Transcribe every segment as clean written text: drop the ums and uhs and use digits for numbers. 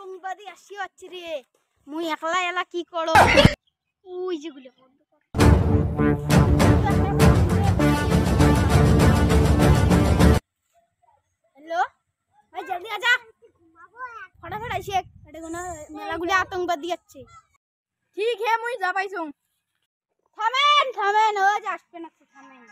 আতঙ্কবাদী আসি হচ্ছে রে মুই একলা এলা কি করো ওই যেগুলো हेलो भाई जल्दी आजा फटाफट आइए एटे कोना मेलाগুলি আতঙ্কবাদী আছে ঠিক হে মুই যা পাইছো থামেন থামেন ও আসবে না থামেন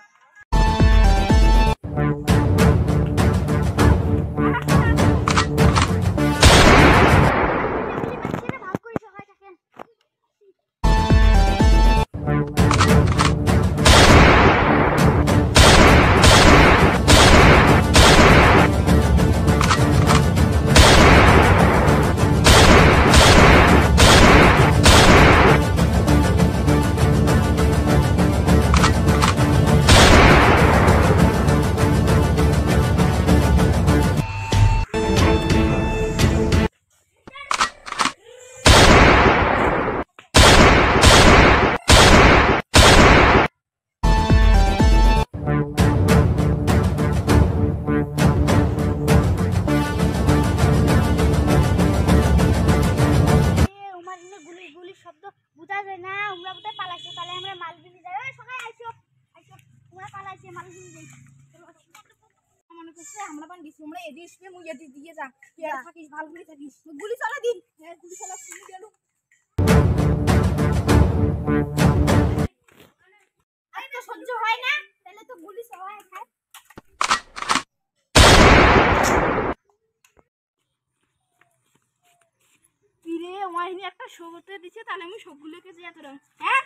শব্দ বুঝা যায় না আমরা বুঝতে পালাইছে তাহলে আমরা মাল বিলি যাই ওই সবাই আইছো আইছো তোমরা পালাইছে মাল বিলি যাই মনে করছে আমরা বান দিছি আমরা এদি আসবে মুই এদি দিয়ে যা তুই আর থাকিস ভালো করে থাকিস গুলি চালা দিন হ্যাঁ গুলি চালা শুনে গেল আরে তো সহ্য হয় না তাহলে তো গুলি সবাই খায় পিরে ওয়াহিনী একটা শোতে দিছে তাহলে আমি সবগুলোকে জিয়া তোরা হ্যাঁ